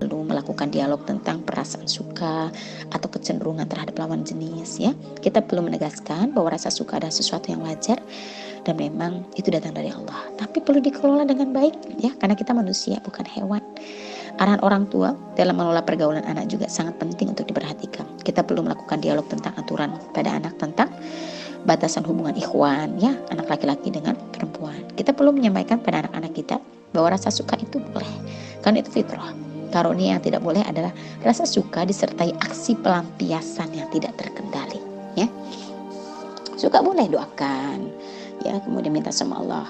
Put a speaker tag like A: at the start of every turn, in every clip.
A: perlu melakukan dialog tentang perasaan suka atau kecenderungan terhadap lawan jenis ya. Kita perlu menegaskan bahwa rasa suka adalah sesuatu yang wajar dan memang itu datang dari Allah. Tapi perlu dikelola dengan baik ya, karena kita manusia bukan hewan. Arahan orang tua dalam mengelola pergaulan anak juga sangat penting untuk diperhatikan. Kita perlu melakukan dialog tentang aturan pada anak tentang batasan hubungan ikhwan ya, anak laki-laki dengan perempuan. Kita perlu menyampaikan pada anak-anak kita bahwa rasa suka itu boleh, karena itu fitrah. Karunia yang tidak boleh adalah rasa suka disertai aksi pelampiasan yang tidak terkendali ya. Suka boleh, doakan ya, kemudian minta sama Allah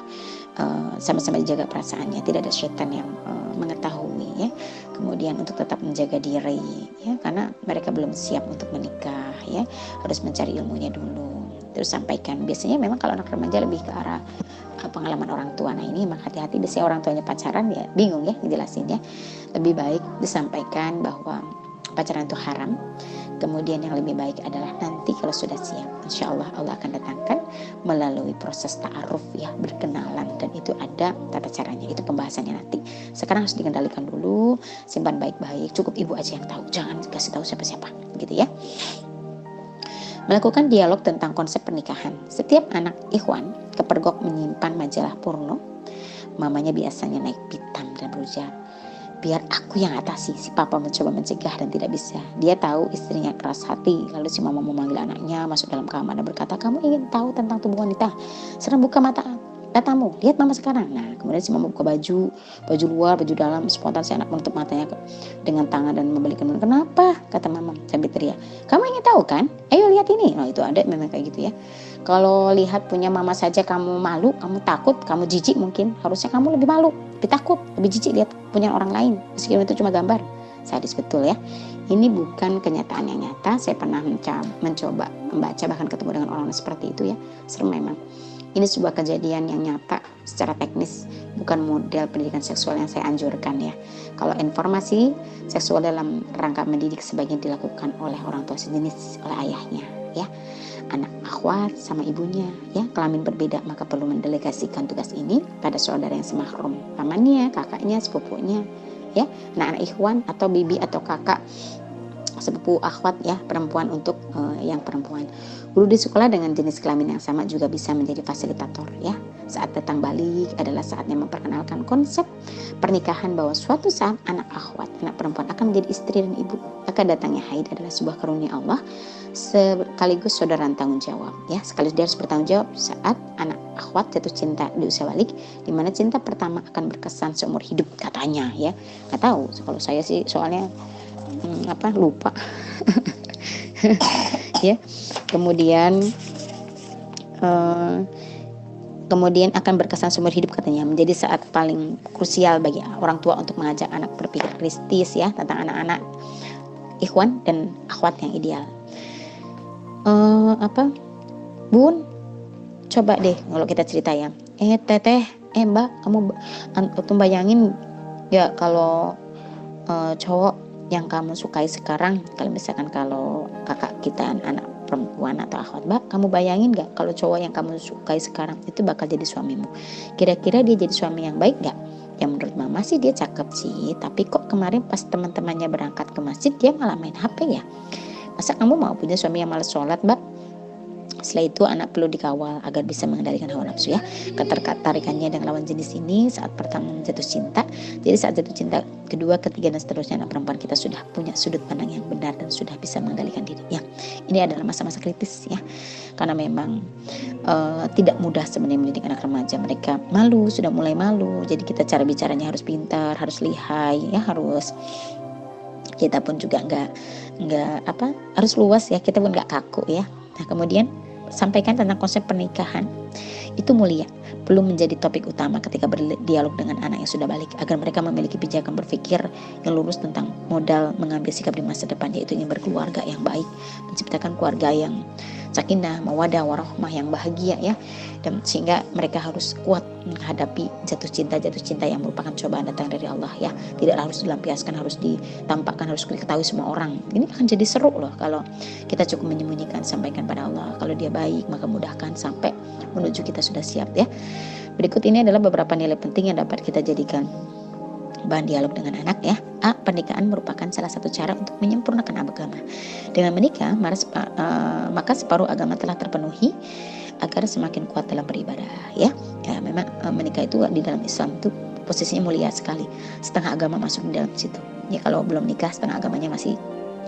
A: sama-sama dijaga perasaannya, tidak ada setan yang mengetahui ya. Kemudian untuk tetap menjaga diri ya, karena mereka belum siap untuk menikah ya, harus mencari ilmunya dulu. Terus sampaikan, biasanya memang kalau anak remaja lebih ke arah pengalaman orang tua. Nah ini memang hati-hati, biasanya orang tuanya pacaran ya bingung ya ngejelasinnya. Lebih baik disampaikan bahwa pacaran itu haram. Kemudian yang lebih baik adalah nanti kalau sudah siap, insya Allah Allah akan datangkan melalui proses ta'aruf ya, berkenalan, dan itu ada tata caranya, itu pembahasannya nanti. Sekarang harus dikendalikan dulu, simpan baik-baik, cukup ibu aja yang tahu, jangan kasih tahu siapa-siapa gitu ya. Melakukan dialog tentang konsep pernikahan. Setiap anak ikhwan kepergok menyimpan majalah porno. Mamanya biasanya naik pitam dan berujar, biar aku yang atasi. Si papa mencoba mencegah dan tidak bisa. Dia tahu istrinya keras hati. Lalu si mama memanggil anaknya masuk dalam kamar dan berkata, kamu ingin tahu tentang tubuh wanita? Sekarang buka matamu, lihat mama sekarang. Nah kemudian si mama buka baju luar, baju dalam. Spontan si anak menutup matanya dengan tangan dan membalikkan. Kenapa? Kata mama sambil teriak, kamu ingin tahu kan? Ayo lihat ini. Nah itu ada memang kayak gitu ya. Kalau lihat punya mama saja kamu malu, kamu takut, kamu jijik, mungkin harusnya kamu lebih malu, lebih takut, lebih jijik lihat punya orang lain, meskipun itu cuma gambar. Sadis betul ya. Ini bukan kenyataan yang nyata. Saya pernah mencoba membaca, bahkan ketemu dengan orang seperti itu ya. Serem memang. Ini sebuah kejadian yang nyata secara teknis, bukan model pendidikan seksual yang saya anjurkan ya. Kalau informasi seksual dalam rangka mendidik sebagian dilakukan oleh orang tua sejenis, oleh ayahnya ya. Anak akhwat sama ibunya ya, kelamin berbeda, maka perlu mendelegasikan tugas ini pada saudara yang semahram, pamannya, kakaknya, sepupunya ya. Nah anak ikhwan atau bibi atau kakak sepupu akhwat ya, perempuan untuk yang perempuan. Guru di sekolah dengan jenis kelamin yang sama juga bisa menjadi fasilitator ya. Saat datang balik adalah saatnya memperkenalkan konsep pernikahan, bahwa suatu saat anak akhwat, anak perempuan akan menjadi istri dan ibu. Maka datangnya haid adalah sebuah karunia Allah, sekaligus saudara tanggung jawab ya. Sekaligus dia harus bertanggung jawab saat anak akhwat jatuh cinta di usia balik, di mana cinta pertama akan berkesan seumur hidup katanya ya. Nggak tahu kalau saya sih, soalnya lupa ya. Kemudian akan berkesan seumur hidup katanya, menjadi saat paling krusial bagi orang tua untuk mengajak anak berpikir kritis ya tentang anak-anak ikhwan dan akhwat yang ideal. Bun, coba deh kalau kita cerita ya, teteh, mbak, kamu bayangin ya kalau cowok yang kamu sukai sekarang, kalau misalkan kalau kakak kita anak perempuan atau akhwat, mbak, kamu bayangin gak kalau cowok yang kamu sukai sekarang itu bakal jadi suamimu, kira-kira dia jadi suami yang baik gak? Ya menurut mama sih dia cakep sih, tapi kok kemarin pas teman-temannya berangkat ke masjid dia malah main HP ya. Masa kamu mau punya suami yang malas sholat, mbak? Setelah itu anak perlu dikawal agar bisa mengendalikan hawa nafsu ya. Ketertarikannya dengan lawan jenis ini saat pertama jatuh cinta. Jadi saat jatuh cinta kedua, ketiga dan seterusnya, anak perempuan kita sudah punya sudut pandang yang benar dan sudah bisa mengendalikan diri ya. Ini adalah masa-masa kritis ya. Karena memang tidak mudah sebenarnya mendidik anak remaja. Mereka malu, sudah mulai malu. Jadi kita cara bicaranya harus pintar, harus lihai ya, harus kita pun juga nggak harus luas ya, kita pun nggak kaku ya. Nah kemudian sampaikan tentang konsep pernikahan itu mulia, belum menjadi topik utama ketika berdialog dengan anak yang sudah balik, agar mereka memiliki pijakan berpikir yang lurus tentang modal mengambil sikap di masa depan, yaitu ingin berkeluarga yang baik, menciptakan keluarga yang sakinah, mawadah, warahmah, yang bahagia ya. Dan sehingga mereka harus kuat menghadapi jatuh cinta yang merupakan cobaan datang dari Allah ya. Tidak harus dilampiaskan, harus ditampakkan, harus diketahui semua orang. Ini akan jadi seru loh kalau kita cukup menyembunyikan, sampaikan pada Allah. Kalau dia baik maka mudahkan sampai menuju kita sudah siap ya. Berikut ini adalah beberapa nilai penting yang dapat kita jadikan Bahan dialog dengan anak ya. A. Pernikahan merupakan salah satu cara untuk menyempurnakan agama. Dengan menikah, maka separuh agama telah terpenuhi agar semakin kuat dalam beribadah ya. Ya memang menikah itu di dalam Islam itu posisinya mulia sekali. Setengah agama masuk di dalam situ. Ya kalau belum nikah setengah agamanya masih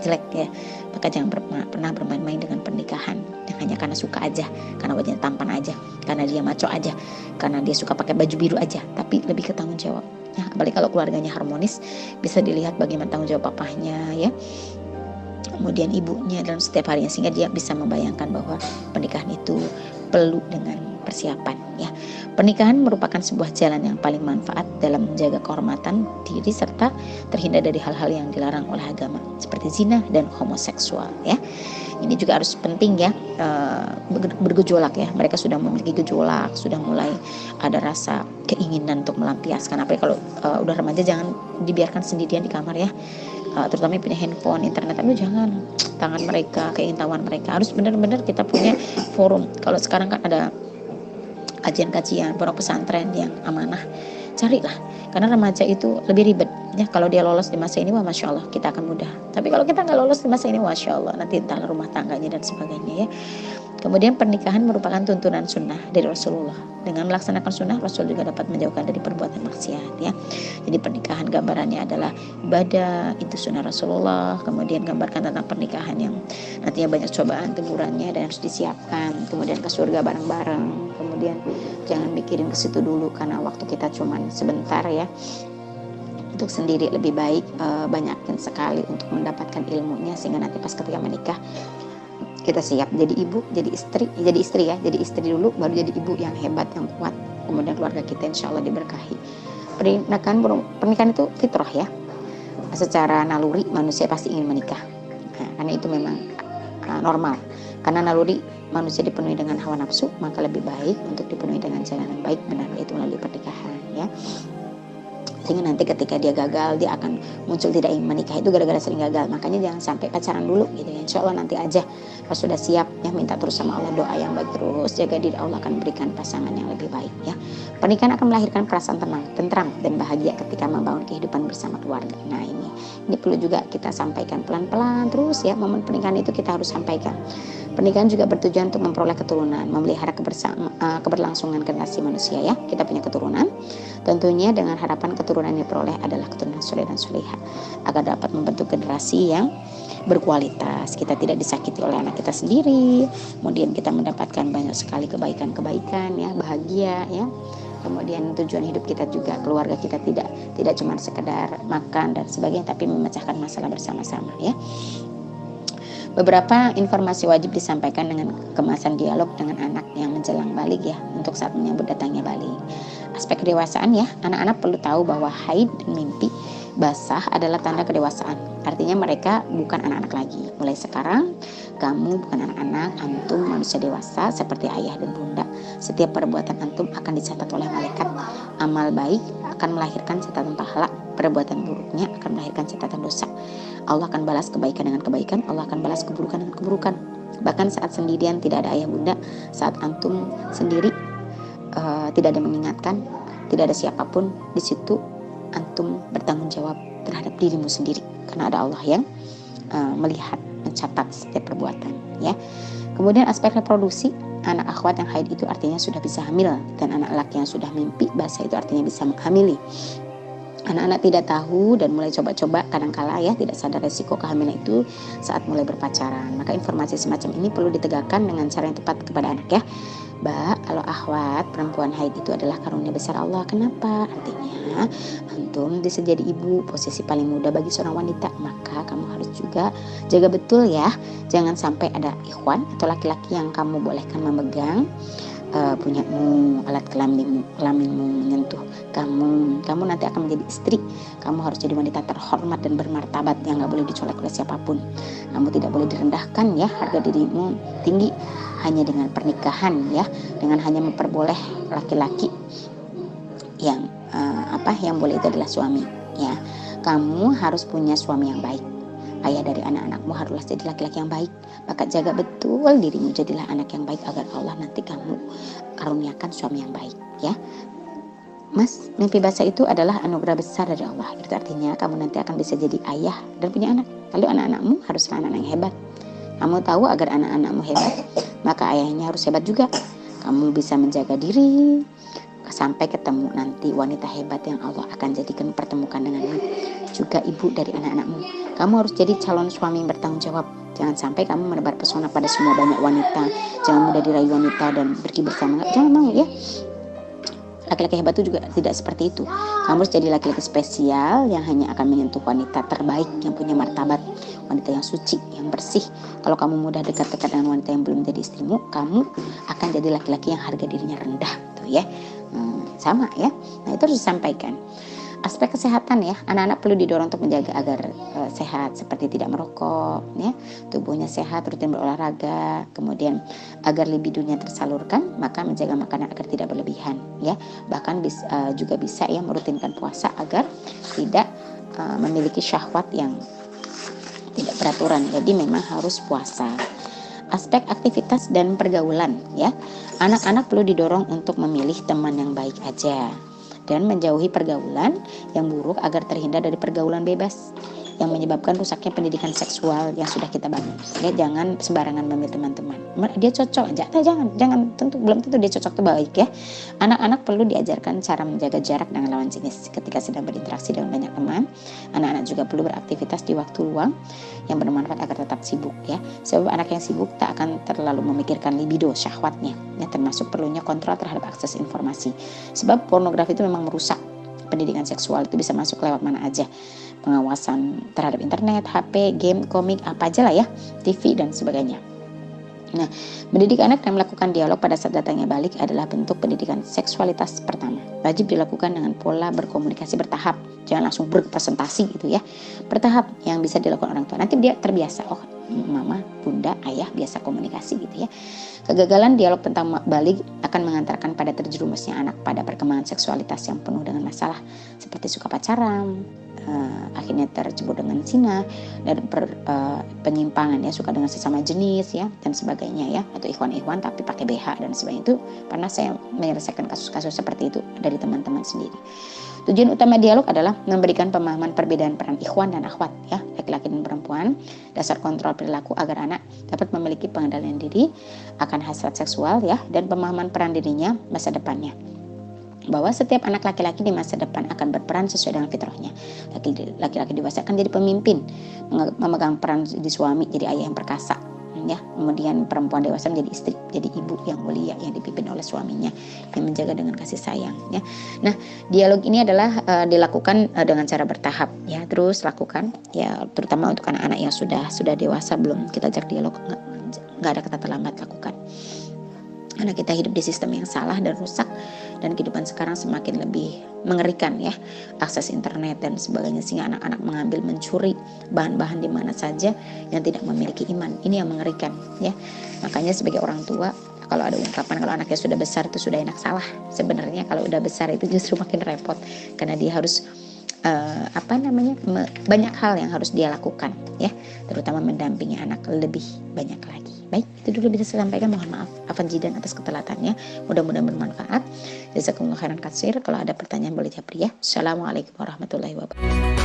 A: jelek ya. Maka jangan pernah bermain-main dengan pernikahan yang hanya karena suka aja, karena wajahnya tampan aja, karena dia maco aja, karena dia suka pakai baju biru aja, tapi lebih ke tanggung jawab. Ya, apalagi kalau keluarganya harmonis, bisa dilihat bagaimana tanggung jawab papahnya ya, kemudian ibunya dalam setiap harinya, sehingga dia bisa membayangkan bahwa pernikahan itu perlu dengan persiapan ya. Pernikahan merupakan sebuah jalan yang paling manfaat dalam menjaga kehormatan diri serta terhindar dari hal-hal yang dilarang oleh agama seperti zina dan homoseksual ya. Ini juga harus penting ya, bergejolak ya. Mereka sudah memiliki gejolak, sudah mulai ada rasa keinginan untuk melampiaskan. Apalagi kalau udah remaja, jangan dibiarkan sendirian di kamar ya. Terutama punya handphone, internet, jangan tangan mereka, keingintahuan mereka. Harus benar-benar kita punya forum. Kalau sekarang kan ada kajian-kajian pondok pesantren yang amanah, carilah, karena remaja itu lebih ribet ya. Kalau dia lolos di masa ini, wah masya Allah kita akan mudah. Tapi kalau kita nggak lolos di masa ini, masya Allah nanti entah rumah tangganya dan sebagainya ya. Kemudian pernikahan merupakan tuntunan sunnah dari Rasulullah. Dengan melaksanakan sunnah, Rasul juga dapat menjauhkan dari perbuatan maksiat ya. Jadi pernikahan gambarannya adalah ibadah, itu sunnah Rasulullah. Kemudian gambarkan tentang pernikahan yang nantinya banyak cobaan, tegurannya, dan harus disiapkan. Kemudian ke surga bareng-bareng. Kemudian jangan mikirin ke situ dulu karena waktu kita cuman sebentar ya. Untuk sendiri lebih baik banyakin sekali untuk mendapatkan ilmunya, sehingga nanti pas ketika menikah kita siap jadi ibu, jadi istri dulu, baru jadi ibu yang hebat, yang kuat. Kemudian keluarga kita insya Allah diberkahi. Pernikahan itu fitrah ya. Secara naluri manusia pasti ingin menikah. Karena itu memang normal. Karena naluri manusia dipenuhi dengan hawa nafsu, maka lebih baik untuk dipenuhi dengan jalan yang baik, benar, itu melalui pernikahan ya. Sehingga nanti ketika dia gagal, dia akan muncul tidak ingin menikah itu gara-gara sering gagal. Makanya jangan sampai pacaran dulu gitu ya. Insya Allah nanti aja pas sudah siap ya, minta terus sama Allah, doa yang baik terus, jaga diri, Allah akan berikan pasangan yang lebih baik ya. Pernikahan akan melahirkan perasaan tenang, tentram dan bahagia ketika membangun kehidupan bersama keluarga. Nah ini perlu juga kita sampaikan pelan-pelan terus ya. Momen pernikahan itu kita harus sampaikan. Pernikahan juga bertujuan untuk memperoleh keturunan, memelihara keberlangsungan generasi manusia ya. Kita punya keturunan, tentunya dengan harapan keturunan yang diperoleh adalah keturunan soleh dan solehah, agar dapat membentuk generasi yang berkualitas. Kita tidak disakiti oleh anak kita sendiri, kemudian kita mendapatkan banyak sekali kebaikan-kebaikan ya, bahagia ya. Kemudian tujuan hidup kita juga, keluarga kita tidak cuma sekedar makan dan sebagainya, tapi memecahkan masalah bersama-sama ya. Beberapa informasi wajib disampaikan dengan kemasan dialog dengan anak yang menjelang balik ya, untuk saat menyambut datangnya balik. Aspek kedewasaan ya, anak-anak perlu tahu bahwa haid dan mimpi basah adalah tanda kedewasaan. Artinya mereka bukan anak-anak lagi. Mulai sekarang kamu bukan anak-anak, antum manusia dewasa seperti ayah dan bunda. Setiap perbuatan antum akan dicatat oleh malaikat. Amal baik akan melahirkan catatan pahala, perbuatan buruknya akan melahirkan catatan dosa. Allah akan balas kebaikan dengan kebaikan, Allah akan balas keburukan dengan keburukan. Bahkan saat sendirian tidak ada ayah bunda, saat antum sendiri tidak ada mengingatkan, tidak ada siapapun di situ, antum bertanggung jawab terhadap dirimu sendiri, karena ada Allah yang melihat, mencatat setiap perbuatan ya. Kemudian aspek reproduksi, anak akhwat yang haid itu artinya sudah bisa hamil, dan anak laki yang sudah mimpi basah itu artinya bisa menghamili. Anak-anak tidak tahu dan mulai coba-coba, kadangkala ya tidak sadar resiko kehamilan itu saat mulai berpacaran. Maka informasi semacam ini perlu ditegakkan dengan cara yang tepat kepada anak ya. Mbak, kalau akhwat perempuan haid itu adalah karunia besar Allah. Kenapa? Artinya antum bisa jadi ibu, posisi paling muda bagi seorang wanita. Maka kamu harus juga jaga betul ya, jangan sampai ada ikhwan atau laki-laki yang kamu bolehkan memegang punyamu, alat kelaminmu, menyentuh kamu nanti akan menjadi istri. Kamu harus jadi wanita terhormat dan bermartabat yang gak boleh dicolek oleh siapapun. Kamu tidak boleh direndahkan ya, harga dirimu tinggi hanya dengan pernikahan ya, dengan hanya memperboleh laki-laki yang yang boleh itu adalah suami ya. Kamu harus punya suami yang baik. Ayah dari anak-anakmu haruslah jadi laki-laki yang baik. Maka jaga betul dirimu, jadilah anak yang baik agar Allah nanti kamu karuniakan suami yang baik ya. Mas, mimpi basah itu adalah anugerah besar dari Allah. Itu artinya kamu nanti akan bisa jadi ayah dan punya anak. Lalu anak-anakmu haruslah anak-anak yang hebat. Kamu tahu agar anak-anakmu hebat, maka ayahnya harus hebat juga. Kamu bisa menjaga diri sampai ketemu nanti wanita hebat yang Allah akan jadikan pertemukan denganmu. Juga ibu dari anak-anakmu. Kamu harus jadi calon suami yang bertanggung jawab. Jangan sampai kamu menebar pesona pada semua banyak wanita. Jangan mudah dirayu wanita dan pergi bersama. Jangan mau ya. Laki-laki hebat itu juga tidak seperti itu. Kamu harus jadi laki-laki spesial yang hanya akan menyentuh wanita terbaik, yang punya martabat, wanita yang suci, yang bersih. Kalau kamu mudah dekat-dekat dengan wanita yang belum menjadi istrimu, kamu akan jadi laki-laki yang harga dirinya rendah, tuh ya. Sama ya. Nah, itu harus disampaikan. Aspek kesehatan ya, anak-anak perlu didorong untuk menjaga agar sehat, seperti tidak merokok ya, tubuhnya sehat, rutin berolahraga, kemudian agar libidonya tersalurkan, maka menjaga makanan agar tidak berlebihan ya. Bahkan juga bisa ya merutinkan puasa agar tidak memiliki syahwat yang tidak beraturan. Jadi memang harus puasa. Aspek aktivitas dan pergaulan ya, anak-anak perlu didorong untuk memilih teman yang baik aja dan menjauhi pergaulan yang buruk agar terhindar dari pergaulan bebas yang menyebabkan rusaknya pendidikan seksual yang sudah kita bangun. Ya, jangan sembarangan memilih teman-teman. Dia cocok, jangan belum tentu dia cocok itu baik ya. Anak-anak perlu diajarkan cara menjaga jarak dengan lawan jenis ketika sedang berinteraksi dengan banyak teman. Anak-anak juga perlu beraktivitas di waktu luang yang bermanfaat agar tetap sibuk ya. Sebab anak yang sibuk tak akan terlalu memikirkan libido, syahwatnya. Ya, termasuk perlunya kontrol terhadap akses informasi. Sebab pornografi itu memang merusak pendidikan seksual, itu bisa masuk lewat mana aja. Pengawasan terhadap internet, HP, game, komik, apa aja lah ya, TV dan sebagainya. Nah, mendidik anak dan melakukan dialog pada saat datangnya balik adalah bentuk pendidikan seksualitas pertama. Wajib dilakukan dengan pola berkomunikasi bertahap. Jangan langsung berpresentasi gitu ya. Bertahap yang bisa dilakukan orang tua. Nanti dia terbiasa, oh mama, bunda, ayah biasa komunikasi gitu ya. Kegagalan dialog tentang balik akan mengantarkan pada terjerumusnya anak pada perkembangan seksualitas yang penuh dengan masalah seperti suka pacaran, akhirnya terjebur dengan zina dan penyimpangan ya, suka dengan sesama jenis ya dan sebagainya ya, atau ikhwan tapi pakai BH dan sebagainya. Itu pernah saya menyelesaikan kasus-kasus seperti itu dari teman-teman sendiri. Tujuan utama dialog adalah memberikan pemahaman perbedaan peran ikhwan dan akhwat ya, laki-laki dan perempuan, dasar kontrol perilaku agar anak dapat memiliki pengendalian diri akan hasrat seksual ya, dan pemahaman peran dirinya masa depannya. Bahwa setiap anak laki-laki di masa depan akan berperan sesuai dengan fitrahnya. Laki-laki dewasa akan jadi pemimpin, memegang peran di suami, jadi ayah yang perkasa ya. Kemudian perempuan dewasa menjadi istri, jadi ibu yang mulia yang dipimpin oleh suaminya, yang menjaga dengan kasih sayang ya. Nah, dialog ini adalah dilakukan dengan cara bertahap ya. Terus lakukan ya, terutama untuk anak-anak yang sudah dewasa, belum kita ajak dialog, nggak ada kata terlambat, lakukan. Karena kita hidup di sistem yang salah dan rusak, dan kehidupan sekarang semakin lebih mengerikan ya, akses internet dan sebagainya, sehingga anak-anak mengambil, mencuri bahan-bahan di mana saja yang tidak memiliki iman. Ini yang mengerikan ya. Makanya sebagai orang tua, kalau ada ungkapan kalau anaknya sudah besar itu sudah enak, salah. Sebenarnya kalau udah besar itu justru makin repot, karena dia harus banyak hal yang harus dia lakukan ya, terutama mendampingi anak lebih banyak lagi. Baik, itu dulu bisa saya sampaikan. Mohon maaf afan jidan atas ketelatannya, mudah-mudahan bermanfaat. Jazakumullah khairan katsir. Kalau ada pertanyaan boleh japri ya. Assalamualaikum warahmatullahi wabarakatuh.